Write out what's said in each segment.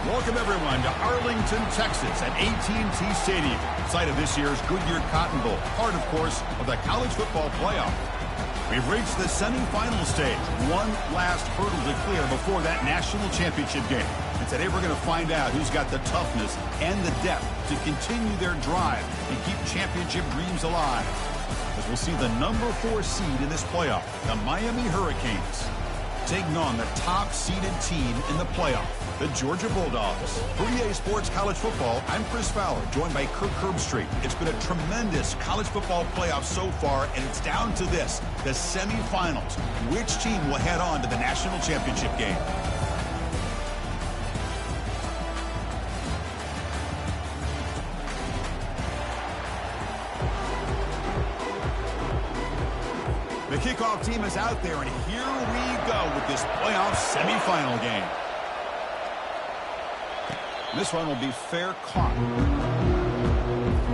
Welcome, everyone, to Arlington, Texas at AT&T Stadium, site of this year's Goodyear Cotton Bowl, part, of course, of the college football playoff. We've reached the semifinal stage, one last hurdle to clear before that national championship game. And today we're going to find out who's got the toughness and the depth to continue their drive and keep championship dreams alive. As we'll see the number 4 seed in this playoff, the Miami Hurricanes, taking on the top-seeded team in the playoff, the Georgia Bulldogs. For EA Sports College Football, I'm Chris Fowler, joined by Kirk Herbstreit. It's been a tremendous college football playoff so far, and it's down to this, the semifinals. Which team will head on to the national championship game? The kickoff team is out there, and here we go with this playoff semifinal game. This one will be fair caught.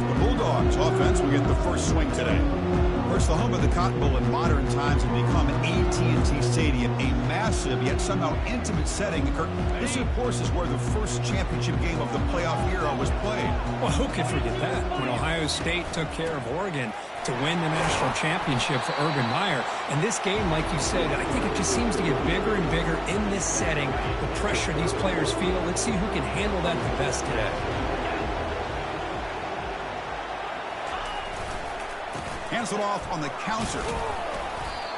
The Bulldogs offense will get the first swing today. First, the home of the Cotton Bowl in modern times has become AT&T Stadium, a massive yet somehow intimate setting. This, of course, is where the first championship game of the playoff era was played. Well, who could forget that? When Ohio State took care of Oregon to win the national championship for Urban Meyer. And this game, like you said, I think it just seems to get bigger and bigger in this setting. The pressure these players feel. Let's see who can handle that the best today. Hands it off on the counter.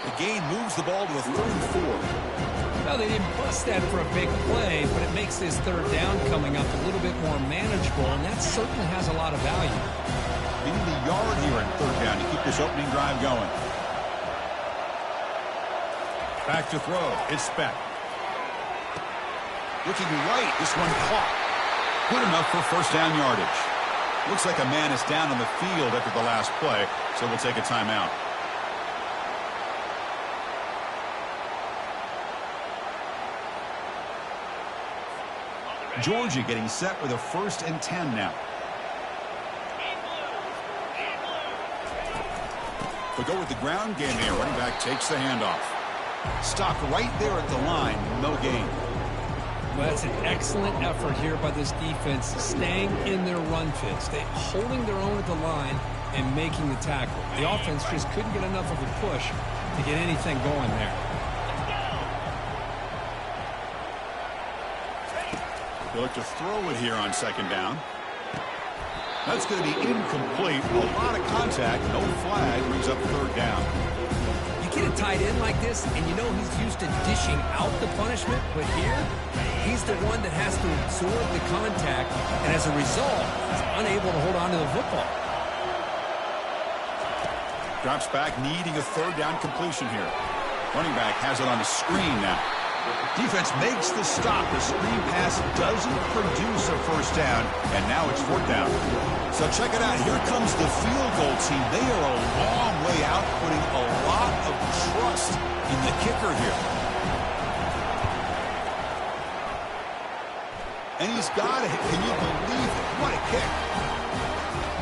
The game moves the ball to a 3rd and 4. Well, they didn't bust that for a big play, but it makes this 3rd down coming up a little bit more manageable, and that certainly has a lot of value. They need a yard here in 3rd down to keep this opening drive going. Back to throw. It's Speck. Looking right. This one caught. Good enough for first down yardage. Looks like a man is down on the field after the last play, so we'll take a timeout. Georgia getting set with a 1st and 10 now. We'll go with the ground game here. Running back takes the handoff. Stopped right there at the line. No gain. Well, that's an excellent effort here by this defense, staying in their run fits. They holding their own at the line and making the tackle. The offense just couldn't get enough of a push to get anything going there. They look to throw it here on 2nd down. That's going to be incomplete. A lot of contact. No flag. Brings up 3rd down. You get a tight end like this, and you know he's used to dishing out the punishment, but here, he's the one that has to absorb the contact, and as a result, he's unable to hold on to the football. Drops back, needing a 3rd down completion here. Running back has it on the screen now. Defense makes the stop. The screen pass doesn't produce a 1st down, and now it's 4th down. So check it out. Here comes the field goal team. They are a long way out, putting a lot of trust in the kicker here. And he's got it. Can you believe it? What a kick.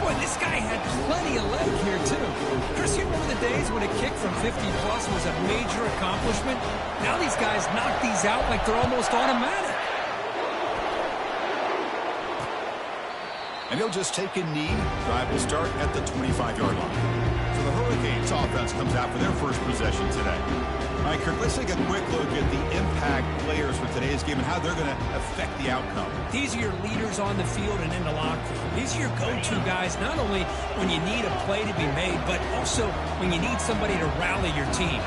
Boy, this guy had plenty of leg here, too. Chris, you remember the days when a kick from 50-plus was a major accomplishment? Now these guys knock these out like they're almost automatic. And he'll just take a knee. Drive will start at the 25-yard line. So the Hurricanes offense comes out for their first possession today. All right, Kirk, let's take a quick look at the impact players for today's game and how they're going to affect the outcome. These are your leaders on the field and in the locker room. These are your go-to guys, not only when you need a play to be made, but also when you need somebody to rally your team.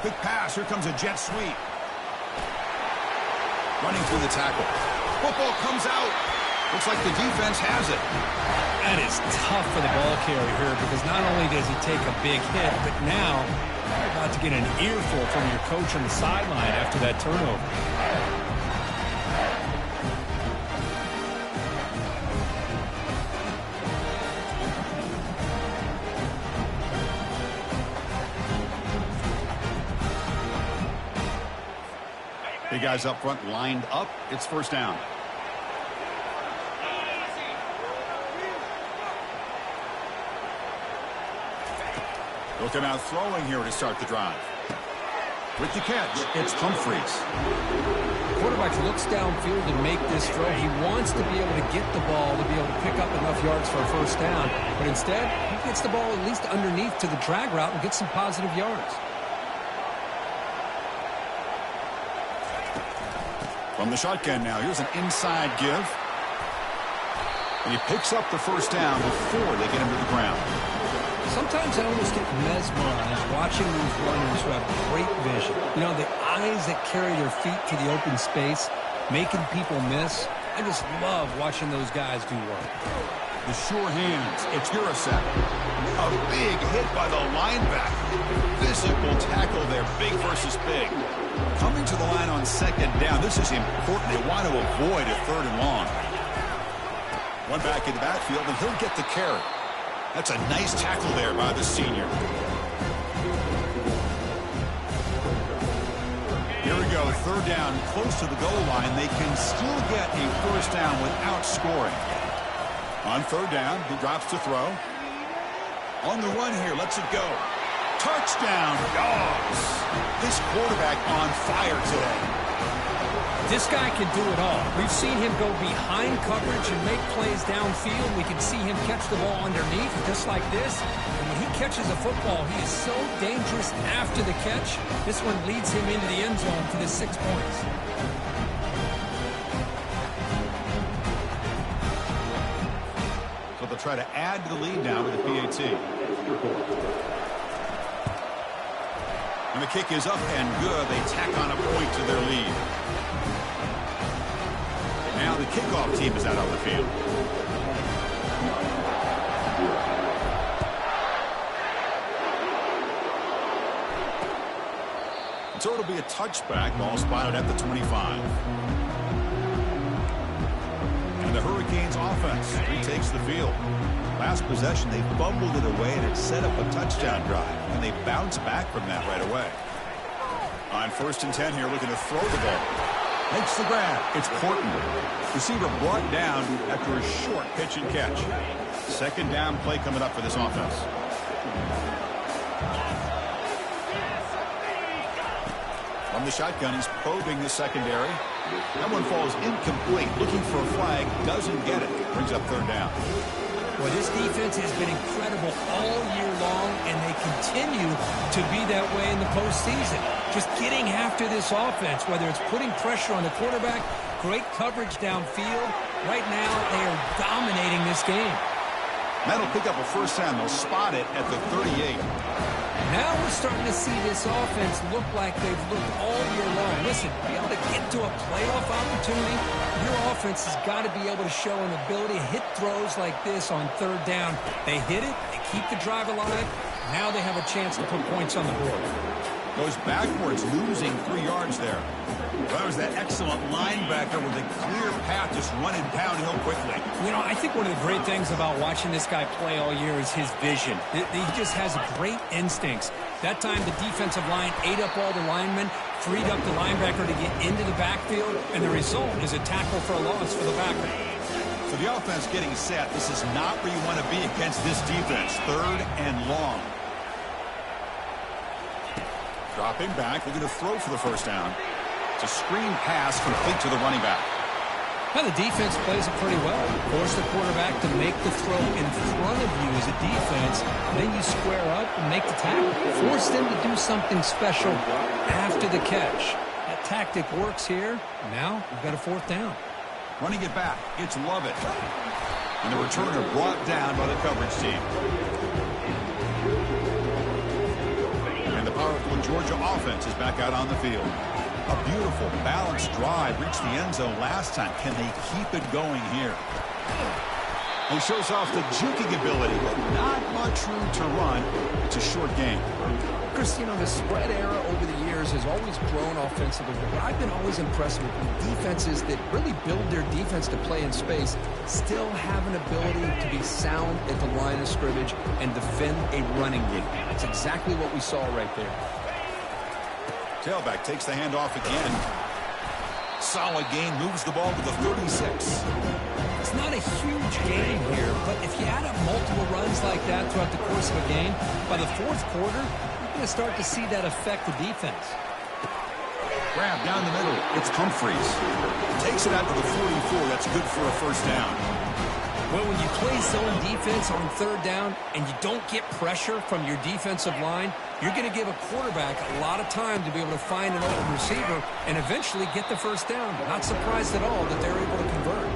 Quick pass. Here comes a jet sweep. Running through the tackle. Football comes out. Looks like the defense has it. That is tough for the ball carrier here because not only does he take a big hit, but now you're about to get an earful from your coach on the sideline after that turnover. Big guys up front lined up. It's 1st down. They'll come out throwing here to start the drive. With the catch, it's Humphries. Quarterback looks downfield to make this throw. He wants to be able to get the ball to be able to pick up enough yards for a first down. But instead, he gets the ball at least underneath to the drag route and gets some positive yards. From the shotgun now, here's an inside give. And he picks up the first down before they get him to the ground. Sometimes I almost get mesmerized watching these runners who have great vision. You know, the eyes that carry their feet to the open space, making people miss. I just love watching those guys do work. The sure hands, it's Urasek. A big hit by the linebacker. Physical tackle there, big versus big. Coming to the line on second down, this is important. They want to avoid a third and long. One back in the backfield, and he'll get the carry. That's a nice tackle there by the senior. Here we go, third down, close to the goal line. They can still get a first down without scoring. On third down, he drops to throw. On the run here, lets it go. Touchdown, Dogs. This quarterback on fire today. This guy can do it all. We've seen him go behind coverage and make plays downfield. We can see him catch the ball underneath, just like this. And when he catches a football, he is so dangerous after the catch. This one leads him into the end zone for the 6 points. So they'll try to add to the lead now with the PAT. And the kick is up and good. They tack on a point to their lead. Now the kickoff team is out on the field. So it'll be a touchback, ball spotted at the 25. And the Hurricanes offense retakes the field. Last possession, they fumbled it away, and it set up a touchdown drive. And they bounce back from that right away. On 1st and 10 here, looking to throw the ball. Makes the grab. It's Portman. Receiver brought down after a short pitch and catch. Second down play coming up for this offense. From the shotgun, he's probing the secondary. That one falls incomplete. Looking for a flag. Doesn't get it. Brings up third down. Well, this defense has been incredible all year long, and they continue to be that way in the postseason. Just getting after this offense, whether it's putting pressure on the quarterback, great coverage downfield. Right now, they are dominating this game. That'll pick up a first down. They'll spot it at the 38. Now we're starting to see this offense look like they've looked all year long. Listen, to be able to get to a playoff opportunity, your offense has got to be able to show an ability to hit throws like this on third down. They hit it, they keep the drive alive. Now they have a chance to put points on the board. Goes backwards, losing 3 yards there. That was that excellent linebacker with a clear path, just running downhill quickly. You know, I think one of the great things about watching this guy play all year is his vision. He just has great instincts. That time the defensive line ate up all the linemen, freed up the linebacker to get into the backfield, and the result is a tackle for a loss for the backer. So the offense getting set. This is not where you want to be against this defense. Third and long. Dropping back, looking to throw for the first down. It's a screen pass complete to the running back. Well, the defense plays it pretty well. Force the quarterback to make the throw in front of you as a defense. Then you square up and make the tackle. Force them to do something special after the catch. That tactic works here. Now we've got a fourth down. Running it back, it's Lovett. And the returner brought down by the coverage team. And the powerful Georgia offense is back out on the field. A beautiful, balanced drive reached the end zone last time. Can they keep it going here? He shows off the juking ability, but not much room to run. It's a short game. Chris, you know, the spread era over the years has always grown offensively, but I've been always impressed with defenses that really build their defense to play in space, still have an ability to be sound at the line of scrimmage and defend a running game. That's exactly what we saw right there. Tailback takes the handoff again. Solid gain, moves the ball to the 36. It's not a huge game here, but if you add up multiple runs like that throughout the course of a game, by the fourth quarter, you're going to start to see that affect the defense. Grab down the middle. It's Humphreys. Takes it out to the 44. That's good for a first down. Well, when you play zone defense on third down and you don't get pressure from your defensive line, you're going to give a quarterback a lot of time to be able to find an open receiver and eventually get the first down. Not surprised at all that they're able to convert.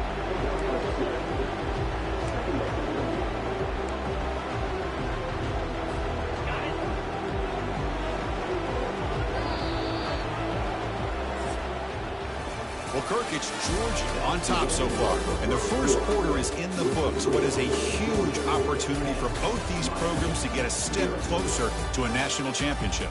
Well, Kirk, it's Georgia on top so far. And the first quarter is in the books. What is a huge opportunity for both these programs to get a step closer to a national championship.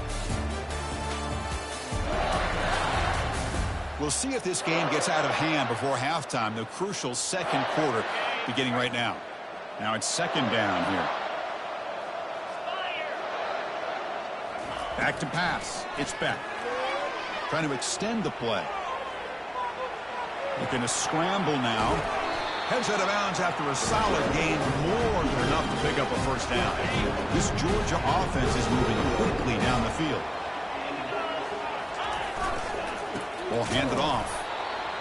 We'll see if this game gets out of hand before halftime. The crucial second quarter beginning right now. Now it's second down here. Back to pass. It's Beck. Trying to extend the play. Looking to scramble now. Heads out of bounds after a solid gain, more than enough to pick up a first down. This Georgia offense is moving quickly down the field. Ball handed off.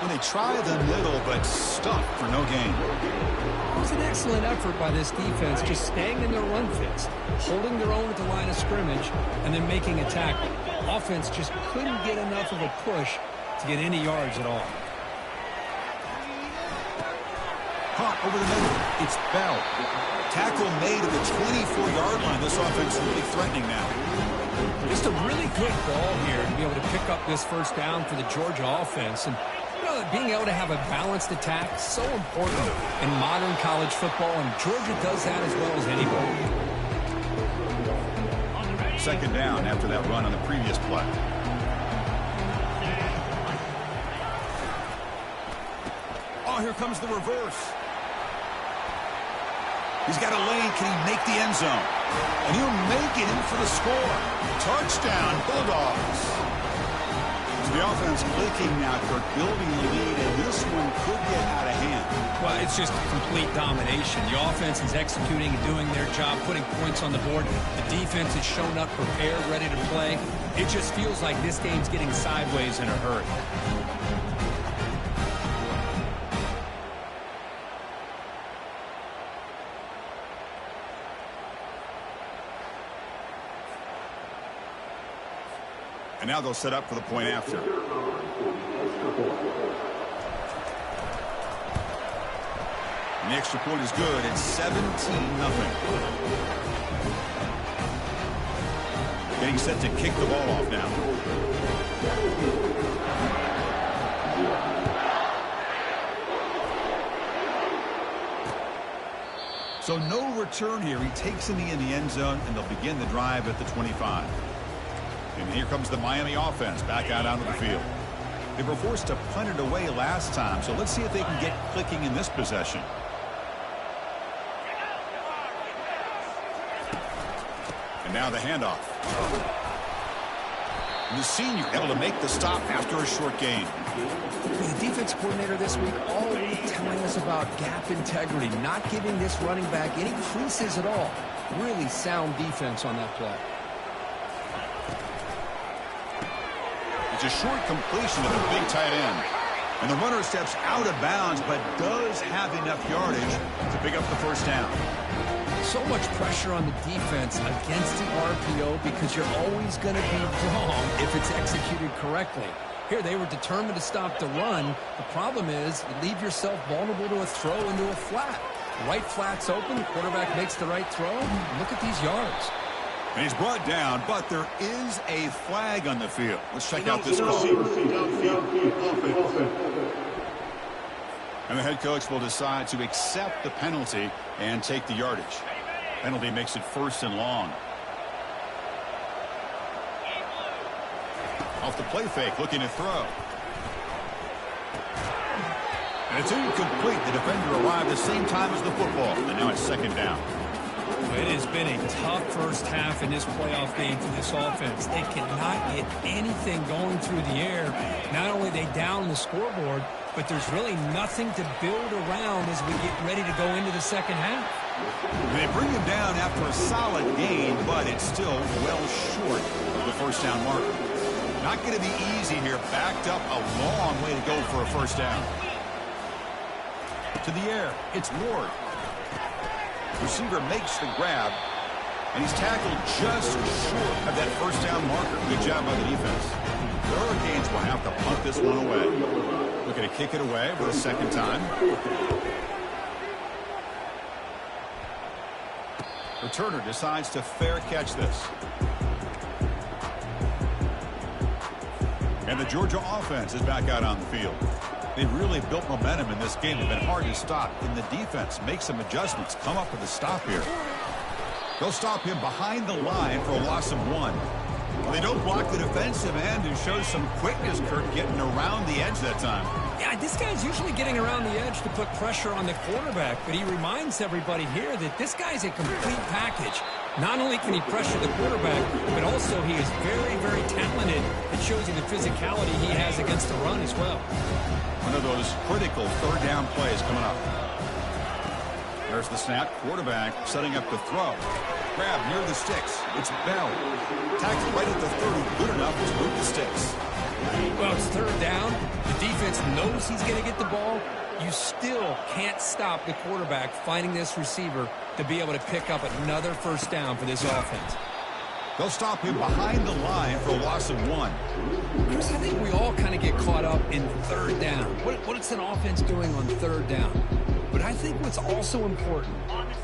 And they try the middle, but stuck for no gain. It was an excellent effort by this defense, just staying in their run fits, holding their own at the line of scrimmage, and then making a tackle. Offense just couldn't get enough of a push to get any yards at all. Caught over the middle. It's Bell. Tackle made at the 24-yard line. This offense is really threatening now. Just a really good ball here to be able to pick up this first down for the Georgia offense. And you know, being able to have a balanced attack is so important in modern college football, and Georgia does that as well as anybody. Second down after that run on the previous play. Oh, here comes the reverse. He's got a lane. Can he make the end zone? And he'll make it in for the score. Touchdown, Bulldogs. So the offense clicking now. Kirk building the lead, and this one could get out of hand. Well, it's just complete domination. The offense is executing and doing their job, putting points on the board. The defense has shown up prepared, ready to play. It just feels like this game's getting sideways in a hurry. And now they'll set up for the point after. And the extra point is good. It's 17-0. Getting set to kick the ball off now. So no return here. He takes in the end zone, and they'll begin the drive at the 25. And here comes the Miami offense back out onto the field. They were forced to punt it away last time, so let's see if they can get clicking in this possession. And now the handoff. And the senior able to make the stop after a short gain. The defense coordinator this week all week telling us about gap integrity, not giving this running back any creases at all. Really sound defense on that play. It's a short completion to the big tight end. And the runner steps out of bounds, but does have enough yardage to pick up the first down. So much pressure on the defense against the RPO because you're always going to be wrong if it's executed correctly. Here, they were determined to stop the run. The problem is you leave yourself vulnerable to a throw into a flat. Right flat's open, the quarterback makes the right throw. Look at these yards. And he's brought down, but there is a flag on the field. Let's check out this call. And the head coach will decide to accept the penalty and take the yardage. Penalty makes it 1st and long. Off the play fake, looking to throw. And it's incomplete. The defender arrived the same time as the football. And now it's 2nd down. It has been a tough first half in this playoff game for this offense. They cannot get anything going through the air. Not only they down the scoreboard, but there's really nothing to build around as we get ready to go into the second half. They bring him down after a solid gain, but it's still well short of the first down marker. Not going to be easy here. Backed up a long way to go for a first down. To the air, it's Ward. Receiver makes the grab, and he's tackled just short of that first down marker. Good job by the defense. The Hurricanes will have to punt this one away. Looking to kick it away for the second time. Returner decides to fair catch this. And the Georgia offense is back out on the field. They've really built momentum in this game. They've been hard to stop. And the defense makes some adjustments. Come up with a stop here. They'll stop him behind the line for a loss of 1. Well, they don't block the defensive end and show some quickness, Kurt, getting around the edge that time. Yeah, this guy's usually getting around the edge to put pressure on the quarterback, but he reminds everybody here that this guy's a complete package. Not only can he pressure the quarterback, but also he is very, very talented. It shows you the physicality he has against the run as well. One of those critical third down plays coming up. There's the snap. Quarterback setting up the throw. Grab near the sticks. It's Bell. Tackled right at the 30. Good enough to move the sticks. Well, it's third down. The defense knows he's going to get the ball. You still can't stop the quarterback finding this receiver to be able to pick up another first down for this offense. They'll stop him behind the line for a loss of 1. Chris, I think we all kind of get caught up in third down. What is an offense doing on third down? But I think what's also important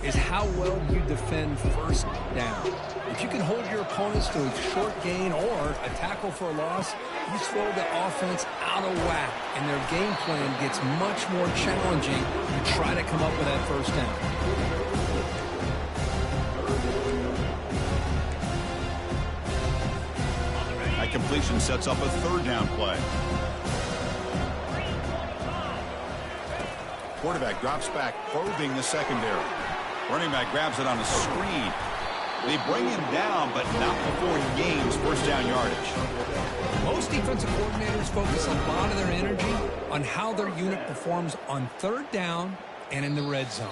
is how well you defend first down. If you can hold your opponents to a short gain or a tackle for a loss, you throw the offense out of whack, and their game plan gets much more challenging to try to come up with that first down. That completion sets up a third down play. Quarterback drops back, probing the secondary. Running back grabs it on a screen. They bring him down, but not before he gains first down yardage. Most defensive coordinators focus a lot of their energy on how their unit performs on third down and in the red zone.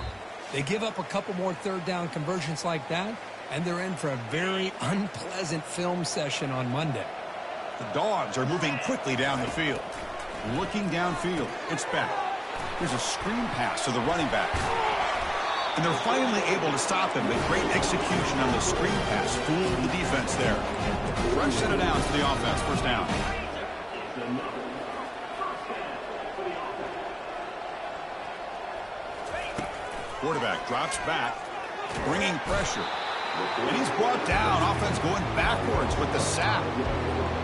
They give up a couple more third down conversions like that, and they're in for a very unpleasant film session on Monday. The Dogs are moving quickly down the field. Looking downfield, it's back. Here's a screen pass to the running back. And they're finally able to stop him. But great execution on the screen pass. Fooled the defense there. Fresh set it down to the offense. First down. Quarterback drops back, bringing pressure. And he's brought down. Offense going backwards with the sack.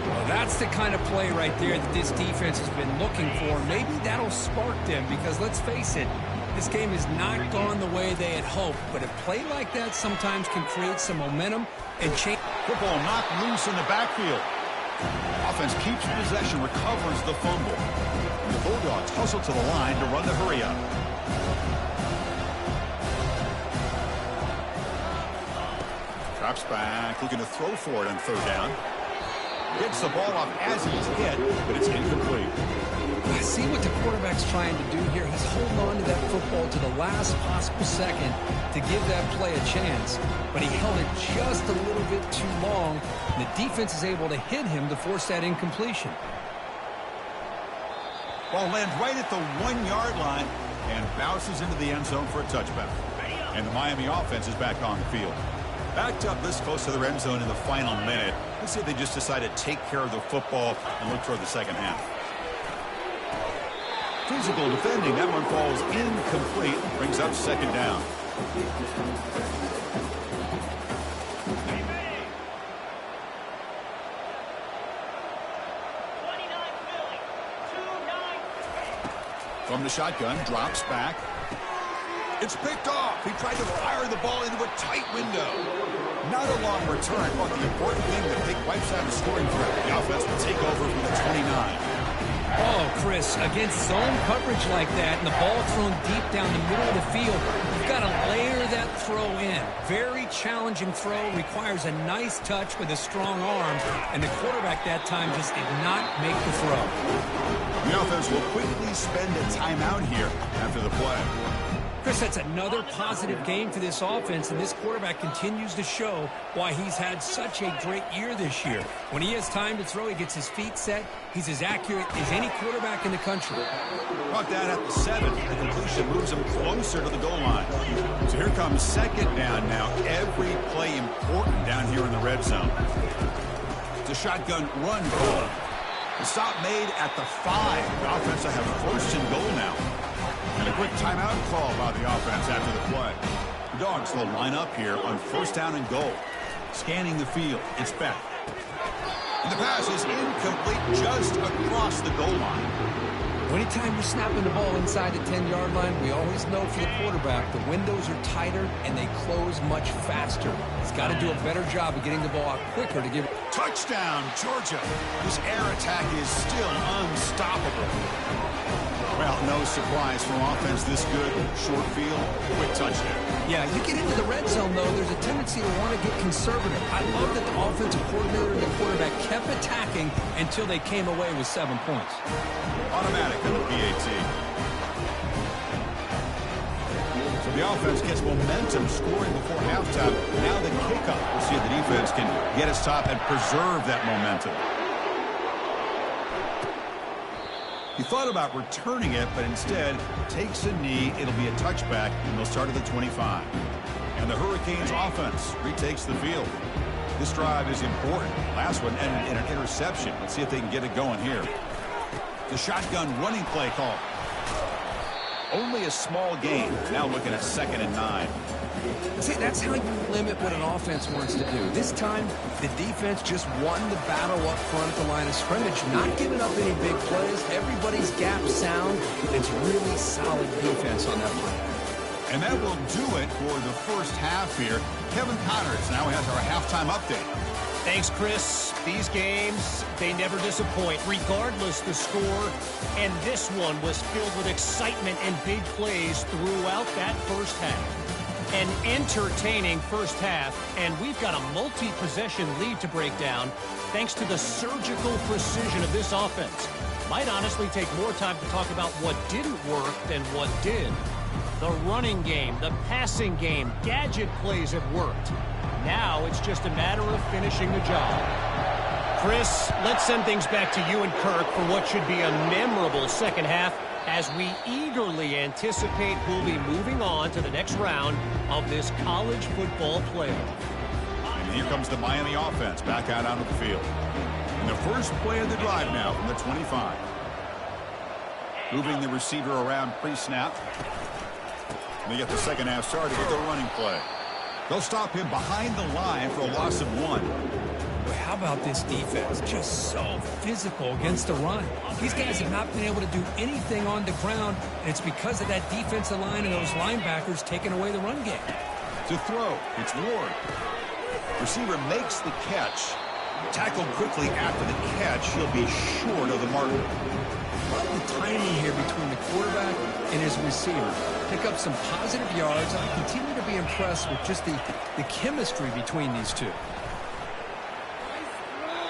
Well, that's the kind of play right there that this defense has been looking for. Maybe that'll spark them because, let's face it, this game has not gone the way they had hoped. But a play like that sometimes can create some momentum and change. Football knocked loose in the backfield. Offense keeps possession, recovers the fumble. And the Bulldogs hustle to the line to run the hurry up. Drops back, looking to throw for it on third down. Gets the ball off as he's hit, but it's incomplete. I see what the quarterback's trying to do here. He's holding on to that football to the last possible second to give that play a chance, but he held it just a little bit too long, and the defense is able to hit him to force that incompletion. Ball lands right at the 1-yard line and bounces into the end zone for a touchback. And the Miami offense is back on the field. Backed up this close to the end zone in the final minute. Let's see if they just decide to take care of the football and look toward the second half. Physical defending. That one falls incomplete. Brings up second down. From the shotgun, drops back. It's picked off. He tried to fire the ball into a tight window. Not a long return, but the important thing, the big wipes out the scoring threat. The offense will take over from the 29. Oh, Chris, against zone coverage like that and the ball thrown deep down the middle of the field, you've got to layer that throw in. Very challenging throw, requires a nice touch with a strong arm, and the quarterback that time just did not make the throw. The offense will quickly spend a timeout here after the play. Chris, that's another positive game for this offense, and this quarterback continues to show why he's had such a great year this year. When he has time to throw, he gets his feet set. He's as accurate as any quarterback in the country. Brought down at the 7. The completion moves him closer to the goal line. So here comes second down now. Every play important down here in the red zone. It's a shotgun run call. The stop made at the 5. The offense will have first and goal now. And a quick timeout call by the offense after the play. The Dogs will line up here on first down and goal. Scanning the field. It's back. And the pass is incomplete just across the goal line. Anytime you're snapping the ball inside the 10-yard line, we always know for the quarterback the windows are tighter and they close much faster. He's got to do a better job of getting the ball out quicker to give it. Touchdown, Georgia. This air attack is still unstoppable. Well, no surprise from offense this good. Short field, quick touchdown. Yeah, you get into the red zone, though, there's a tendency to want to get conservative. I love that the offensive coordinator and the quarterback kept attacking until they came away with 7 points. Automatic on the PAT. So the offense gets momentum scoring before halftime. Now the kickoff. We'll see if the defense can get its top and preserve that momentum. He thought about returning it, but instead takes a knee. It'll be a touchback, and they'll start at the 25. And the Hurricanes offense retakes the field. This drive is important. Last one ended in an interception. Let's see if they can get it going here. The shotgun running play call. Only a small gain. Now looking at 2nd and 9. See, that's how you limit what an offense wants to do. This time, the defense just won the battle up front at the line of scrimmage, not giving up any big plays. Everybody's gap sound. It's really solid defense on that play. And that will do it for the first half here. Kevin Connors now has our halftime update. Thanks, Chris. These games, they never disappoint, regardless the score. And this one was filled with excitement and big plays throughout that first half. An entertaining first half, and we've got a multi-possession lead to break down thanks to the surgical precision of this offense. Might honestly take more time to talk about what didn't work than what did. The running game, the passing game, gadget plays have worked. Now it's just a matter of finishing the job. Chris, let's send things back to you and Kirk for what should be a memorable second half as we eagerly anticipate who'll be moving on to the next round of this college football playoff. And here comes the Miami offense back out onto the field. And the first play of the drive now from the 25. Moving the receiver around pre-snap. And they get the second half started with the running play. They'll stop him behind the line for a loss of 1. How about this defense? Just so physical against the run. These guys have not been able to do anything on the ground, and it's because of that defensive line and those linebackers taking away the run game. To throw, it's Ward. Receiver makes the catch. Tackled quickly after the catch. He'll be short of the mark. Love the timing here between the quarterback and his receiver. Pick up some positive yards. I continue to be impressed with just the chemistry between these two.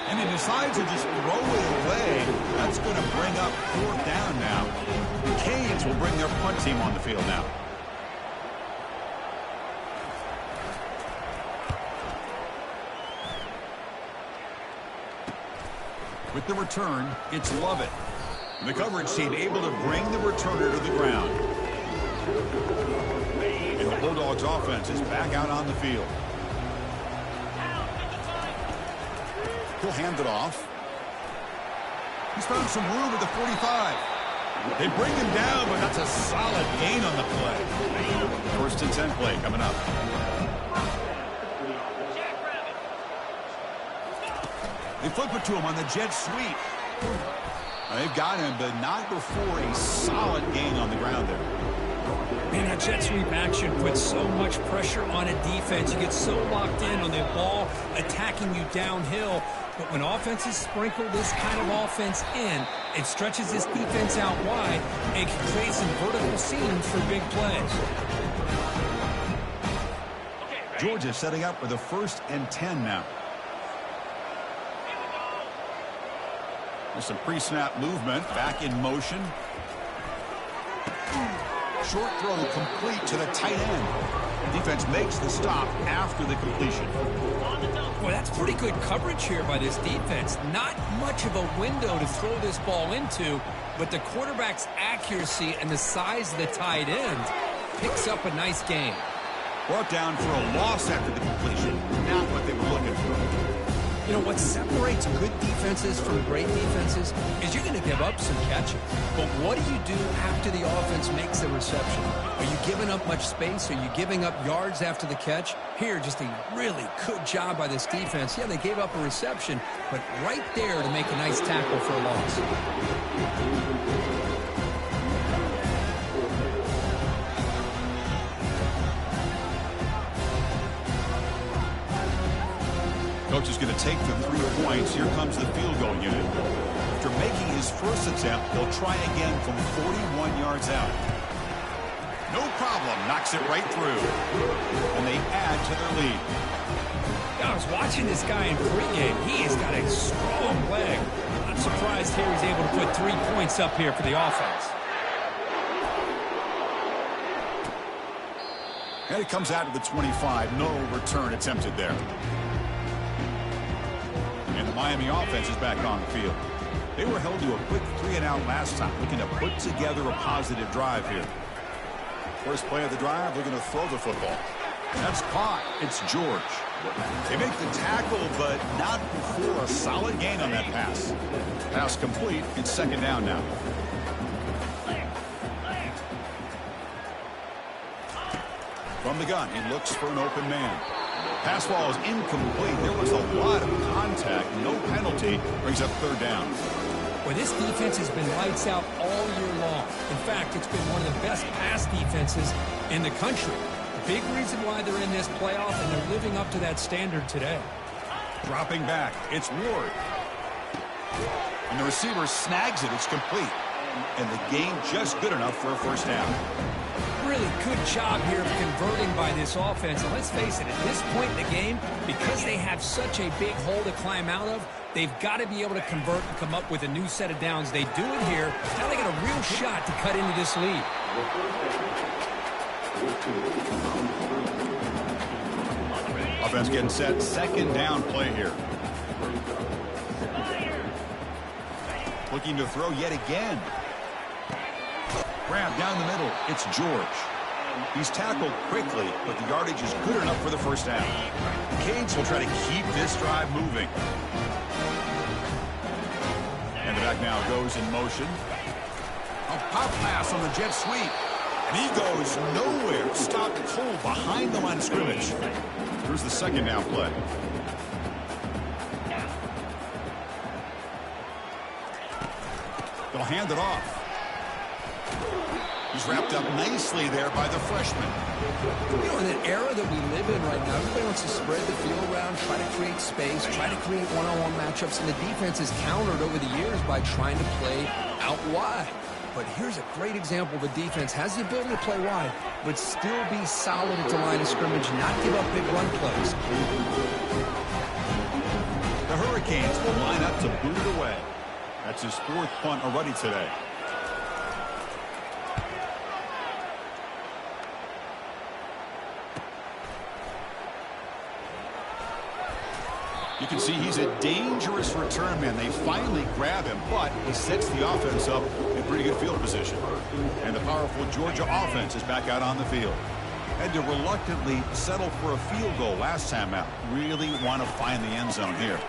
And he decides to just throw it away. That's going to bring up 4th down now. The Canes will bring their punt team on the field now. With the return, it's Lovett. The coverage team able to bring the returner to the ground. And the Bulldogs offense is back out on the field. He'll hand it off. He's found some room at the 45. They bring him down, but that's a solid gain on the play. 1st and 10 play coming up. They flip it to him on the jet sweep. They've got him, but not before a solid gain on the ground there. Man, that jet sweep action puts so much pressure on a defense. You get so locked in on the ball attacking you downhill. But when offenses sprinkle this kind of offense in, it stretches this defense out wide and can create some vertical seams for big plays. Georgia setting up for the 1st and 10 now. There's some pre-snap movement, back in motion. Short throw complete to the tight end. Defense makes the stop after the completion. Boy, that's pretty good coverage here by this defense. Not much of a window to throw this ball into, but the quarterback's accuracy and the size of the tight end picks up a nice gain. Brought down for a loss after the completion. Not what they were looking for. You know, what separates good defenses from great defenses is you're going to give up some catches. But what do you do after the offense makes the reception? Are you giving up much space? Are you giving up yards after the catch? Here, just a really good job by this defense. Yeah, they gave up a reception, but right there to make a nice tackle for a loss. Coach is going to take the 3 points. Here comes the field goal unit. After making his first attempt, he'll try again from 41 yards out. No problem. Knocks it right through. And they add to their lead. I was watching this guy in pregame. He has got a strong leg. I'm surprised here he's able to put 3 points up here for the offense. And it comes out to the 25. No return attempted there. And the Miami offense is back on the field. They were held to a quick 3-and-out last time, looking to put together a positive drive here. First play of the drive, they're going to throw the football. That's caught. It's George. They make the tackle, but not before a solid gain on that pass. Pass complete. It's 2nd down now. From the gun, he looks for an open man. Pass ball is incomplete. There was a lot of contact. No penalty. Brings up 3rd down. Well, this defense has been lights out all year long. In fact, it's been one of the best pass defenses in the country. A big reason why they're in this playoff, and they're living up to that standard today. Dropping back. It's Ward. And the receiver snags it. It's complete. And the gain just good enough for a 1st down. Really good job here of converting by this offense. And let's face it, at this point in the game, because they have such a big hole to climb out of, they've got to be able to convert and come up with a new set of downs. They do it here. Now they got a real shot to cut into this lead. Offense getting set. 2nd down play here. Looking to throw yet again. Grab down the middle. It's George. He's tackled quickly, but the yardage is good enough for the 1st down. The Canes will try to keep this drive moving. And the back now goes in motion. A pop pass on the jet sweep. And he goes nowhere. Stopped cold behind the line of scrimmage. Here's the 2nd down play. They'll hand it off. He's wrapped up nicely there by the freshman. You know, in an era that we live in right now, everybody wants to spread the field around, try to create space, try to create one-on-one matchups, and the defense is countered over the years by trying to play out wide. But here's a great example of a defense has the ability to play wide, but still be solid at the line of scrimmage, not give up big run plays. The Hurricanes will line up to boot it away. That's his 4th punt already today. You can see he's a dangerous return man. They finally grab him, but he sets the offense up in pretty good field position. And the powerful Georgia offense is back out on the field. Had to reluctantly settle for a field goal last time out. Really want to find the end zone here.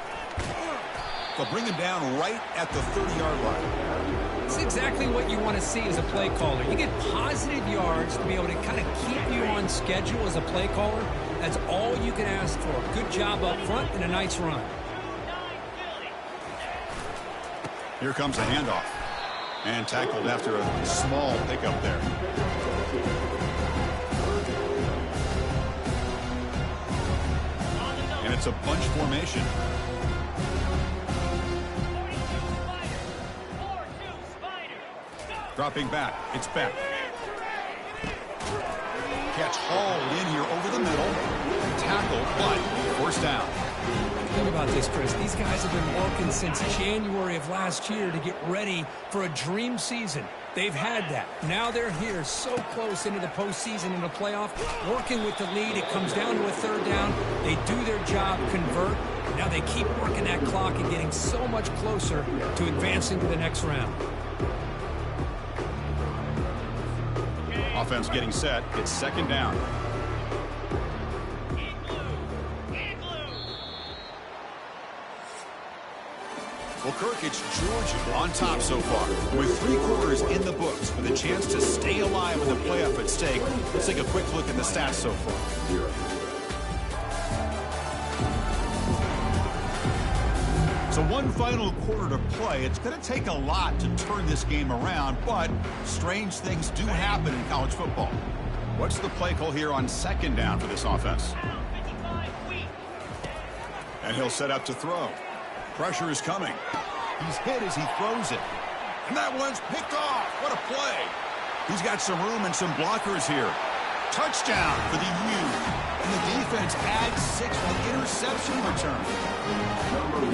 They'll bring him down right at the 30-yard line. It's exactly what you want to see as a play caller. You get positive yards to be able to kind of keep you on schedule as a play caller. That's all you can ask for. Good job up front and a nice run. Here comes a handoff. And tackled after a small pickup there. And it's a bunch formation. Dropping back. It's Beck. Catch hauled in here over the middle. Tackle, but 1st down. Think about this, Chris. These guys have been working since January of last year to get ready for a dream season. They've had that. Now they're here so close into the postseason and the playoff, working with the lead. It comes down to a third down. They do their job, convert. Now they keep working that clock and getting so much closer to advancing to the next round. Offense getting set. It's second down. Well, Kirk, it's Georgia on top so far. With 3 quarters in the books, with a chance to stay alive with the playoff at stake, let's take a quick look at the stats so far. So one final quarter to play. It's going to take a lot to turn this game around, but strange things do happen in college football. What's the play call here on second down for this offense? And he'll set up to throw. Pressure is coming. He's hit as he throws it. And that one's picked off. What a play. He's got some room and some blockers here. Touchdown for the U. And the defense adds 6 with the interception return.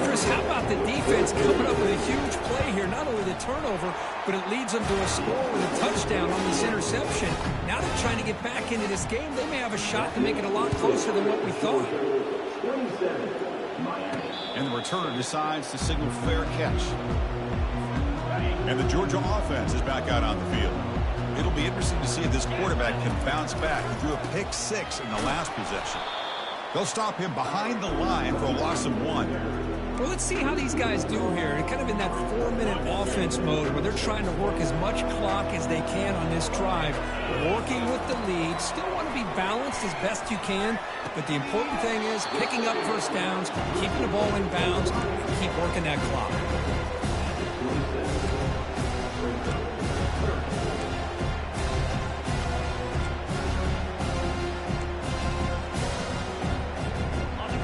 Chris, how about the defense coming up with a huge play here? Not only the turnover, but it leads them to a score with a touchdown on this interception. Now they're trying to get back into this game. They may have a shot to make it a lot closer than what we thought. And the returner decides to signal fair catch. And the Georgia offense is back out on the field. It'll be interesting to see if this quarterback can bounce back. He threw a pick-6 in the last possession. They'll stop him behind the line for a loss of 1. Well, let's see how these guys do here. They're kind of in that 4-minute offense mode where they're trying to work as much clock as they can on this drive. Working with the lead. Still want to be balanced as best you can. But the important thing is picking up first downs, keeping the ball in bounds, and keep working that clock.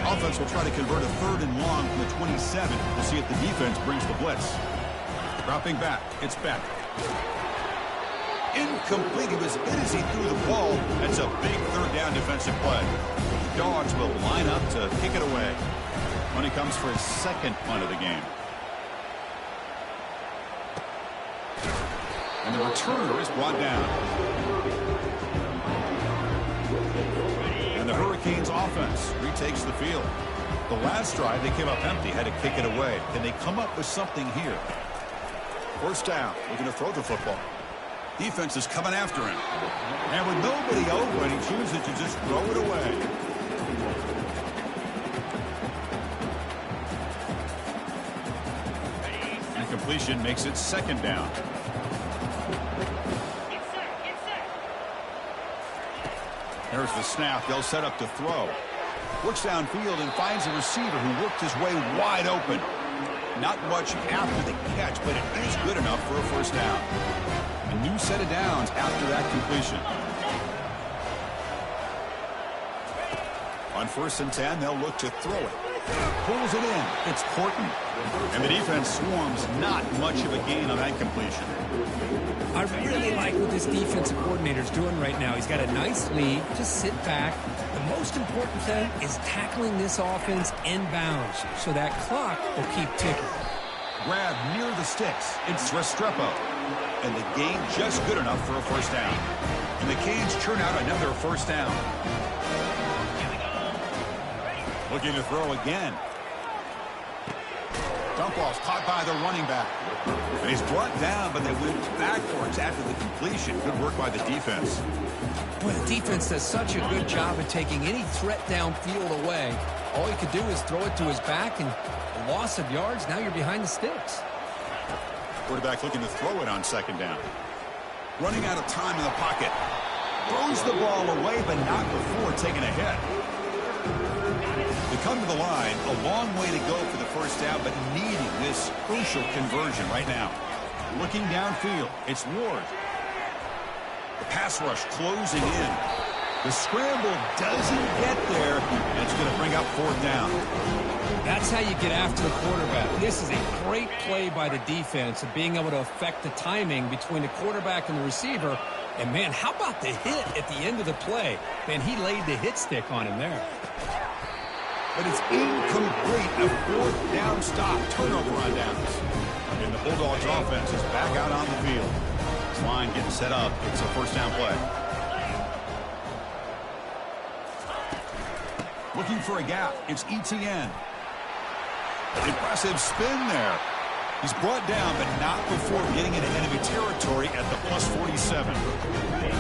Offense will try to convert a 3rd and long from the 27. We'll see if the defense brings the blitz. Dropping back. It's Beck. Incomplete. He was hit as he threw the ball. That's a big 3rd down defensive play. The Dogs will line up to kick it away when he comes for his 2nd punt of the game. And the returner is brought down. And the Hurricanes offense retakes the field. The last drive, they came up empty, had to kick it away. Can they come up with something here? First down, looking to throw the football. Defense is coming after him. And with nobody open, he chooses to just throw it away. Incompletion makes it 2nd down. There's the snap. They'll set up to throw. Works downfield and finds a receiver who worked his way wide open. Not much after the catch, but it is good enough for a first down. A new set of downs after that completion. On 1st and 10, they'll look to throw it. Pulls it in. It's Horton. And the defense swarms. Not much of a gain on that completion. I really like what this defensive coordinator is doing right now. He's got a nice lead. Just sit back. The most important thing is tackling this offense in bounds so that clock will keep ticking. Grab near the sticks. It's Restrepo. And the gain just good enough for a first down. And the Canes churn out another first down. Looking to throw again. Dump ball's caught by the running back. And he's brought down, but they went backwards after the completion. Good work by the defense. Boy, the defense does such a good job of taking any threat downfield away. All he could do is throw it to his back, and a loss of yards, now you're behind the sticks. Quarterback looking to throw it on 2nd down. Running out of time in the pocket. Throws the ball away, but not before taking a hit. They come to the line, a long way to go for the first down, but needing this crucial conversion right now. Looking downfield, it's Ward. The pass rush closing in. The scramble doesn't get there, and it's going to bring up 4th down. That's how you get after the quarterback. This is a great play by the defense of being able to affect the timing between the quarterback and the receiver. And, man, how about the hit at the end of the play? Man, he laid the hit stick on him there. but it's incomplete. A fourth down stop. Turnover on downs. And the Bulldogs offense is back out on the field. This line getting set up. It's a first down play. Looking for a gap. It's ETN. Impressive spin there. He's brought down, but not before getting into enemy territory at the plus 47.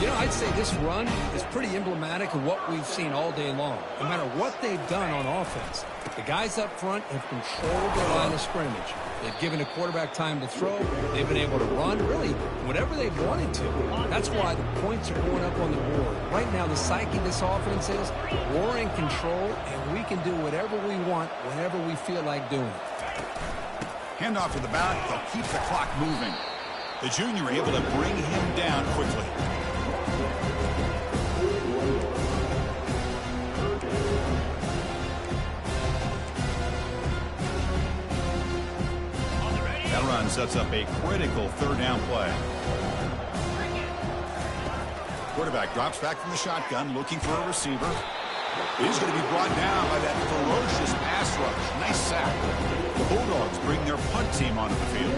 You know, I'd say this run is pretty emblematic of what we've seen all day long. No matter what they've done on offense, the guys up front have controlled the line of scrimmage. They've given the quarterback time to throw. They've been able to run, really, whatever they've wanted to. That's why the points are going up on the board. Right now, the psyche of this offense is we're in control, and we can do whatever we want whenever we feel like doing it. Handoff to the back. They'll keep the clock moving. The junior able to bring him down quickly. That run sets up a critical third down play. Quarterback drops back from the shotgun, looking for a receiver. He's going to be brought down by that ferocious pass rush. Nice sack. The Bulldogs bring their punt team onto the field.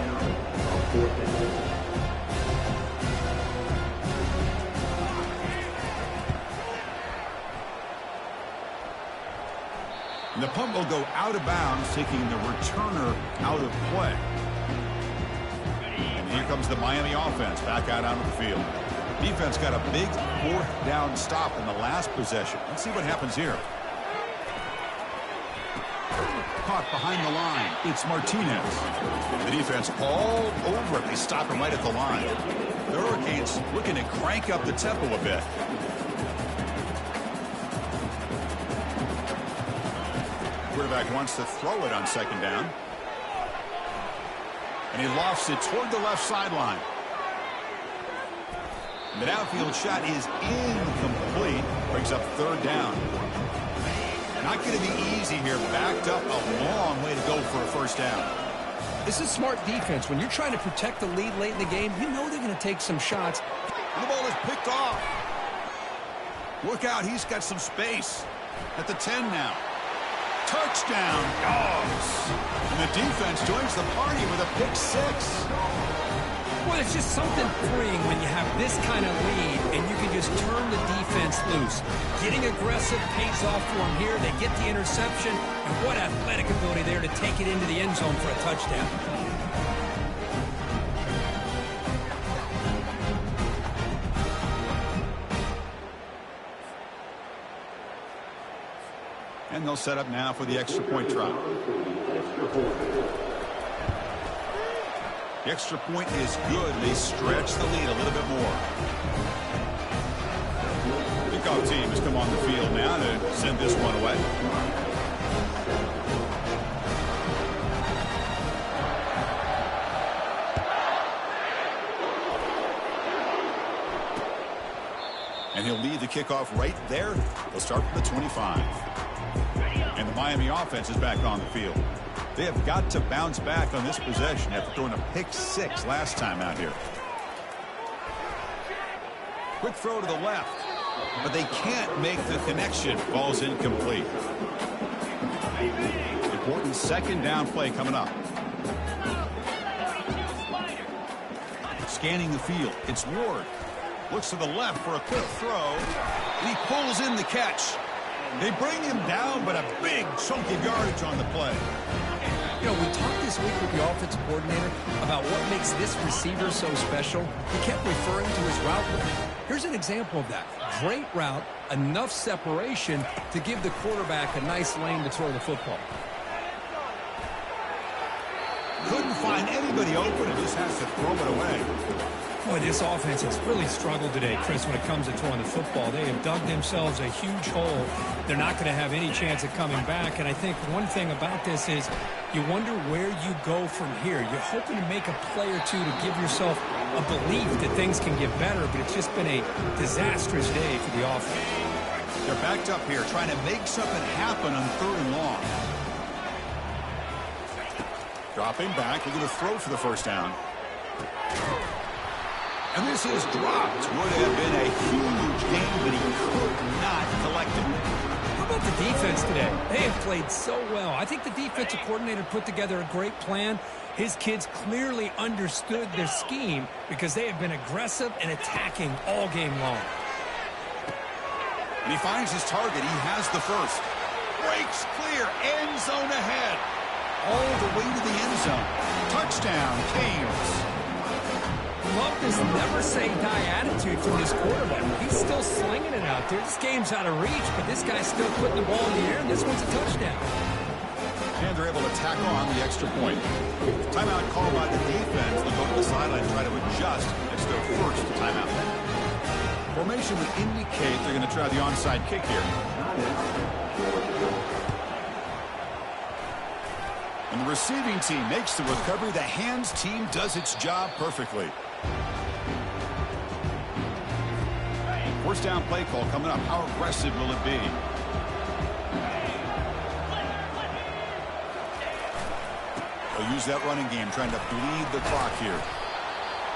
And the punt will go out of bounds, taking the returner out of play. And here comes the Miami offense back out onto the field. Defense got a big fourth down stop in the last possession. Let's see what happens here. Caught behind the line. It's Martinez. The defense all over it. They stop him right at the line. The Hurricanes looking to crank up the tempo a bit. Quarterback wants to throw it on second down. And he lofts it toward the left sideline. The downfield shot is incomplete. Brings up third down. Not going to be easy here. Backed up a long way to go for a first down. This is smart defense. When you're trying to protect the lead late in the game, you know they're going to take some shots. And the ball is picked off. Look out. He's got some space at the 10 now. Touchdown, Dogs. And the defense joins the party with a pick six. Well, it's just something freeing when you have this kind of lead and you can just turn the defense loose. Getting aggressive pays off for them here. They get the interception, and what athletic ability there to take it into the end zone for a touchdown. And they'll set up now for the extra point try. The extra point is good. They stretch the lead a little bit more. The kickoff team has come on the field now to send this one away. And he'll lead the kickoff right there. They'll start from the 25. And the Miami offense is back on the field. They have got to bounce back on this possession after throwing a pick six last time out here. Quick throw to the left, but they can't make the connection. Ball's incomplete. Important second down play coming up. Scanning the field. It's Ward. Looks to the left for a quick throw. And he pulls in the catch. They bring him down, but a big chunk of yardage on the play. You know, we talked this week with the offensive coordinator about what makes this receiver so special. He kept referring to his route running. Here's an example of that. Great route, enough separation to give the quarterback a nice lane to throw the football. Couldn't find anybody open and just has to throw it away. Boy, this offense has really struggled today, Chris, when it comes to throwing the football. They have dug themselves a huge hole. They're not going to have any chance of coming back. And I think one thing about this is you wonder where you go from here. You're hoping to make a play or two to give yourself a belief that things can get better, but it's just been a disastrous day for the offense. They're backed up here trying to make something happen on third and long. Dropping back. They're going to throw for the first down. And this is dropped. Would have been a huge gain, but he could not collect it. How about the defense today? They have played so well. I think the defensive coordinator put together a great plan. His kids clearly understood their scheme because they have been aggressive and attacking all game long. And he finds his target. He has the first. Breaks clear. End zone ahead. All the way to the end zone. Touchdown, Canes. Love this never-say-die attitude from this quarterback. He's still slinging it out there. This game's out of reach, but this guy's still putting the ball in the air, and this one's a touchdown. And they're able to tack on the extra point. Timeout called by the defense. They'll go to the sideline and try to adjust. It's their first timeout. Formation would indicate they're going to try the onside kick here. And the receiving team makes the recovery. The hands team does its job perfectly. First down play call coming up. How aggressive will it be? They'll use that running game, trying to bleed the clock here.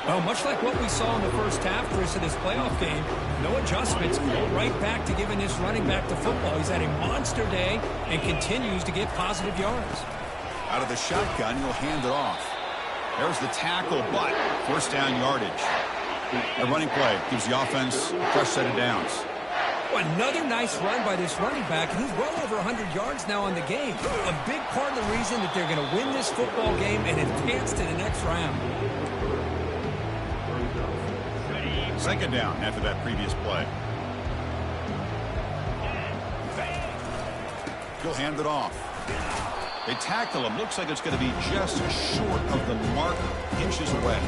Well, much like what we saw in the first half, Chris, of this playoff game, no adjustments, go right back to giving this running back the football. He's had a monster day and continues to get positive yards. Out of the shotgun, he'll hand it off. There's the tackle, but first down yardage. The running play gives the offense a fresh set of downs. Well, another nice run by this running back, and he's well over 100 yards now in the game. A big part of the reason that they're going to win this football game and advance to the next round. Second down after that previous play. He'll hand it off. They tackle him. Looks like it's going to be just short of the mark, inches away.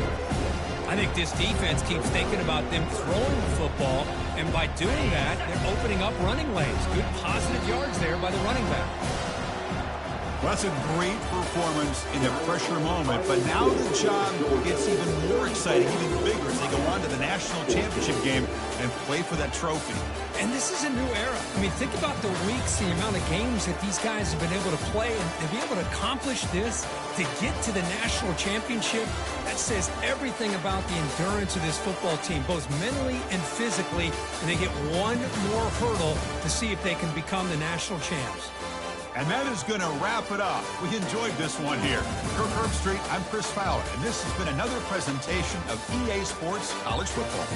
I think this defense keeps thinking about them throwing the football, and by doing that, they're opening up running lanes. Good positive yards there by the running back. Well, that's a great performance in a pressure moment, but now the job gets even more exciting, even bigger as they go on to the national championship game and play for that trophy. And this is a new era. I mean, think about the weeks, the amount of games that these guys have been able to play, and to be able to accomplish this, to get to the national championship, that says everything about the endurance of this football team, both mentally and physically, and they get one more hurdle to see if they can become the national champs. And that is going to wrap it up. We enjoyed this one here. Kirk Herbstreit, I'm Chris Fowler, and this has been another presentation of EA Sports College Football.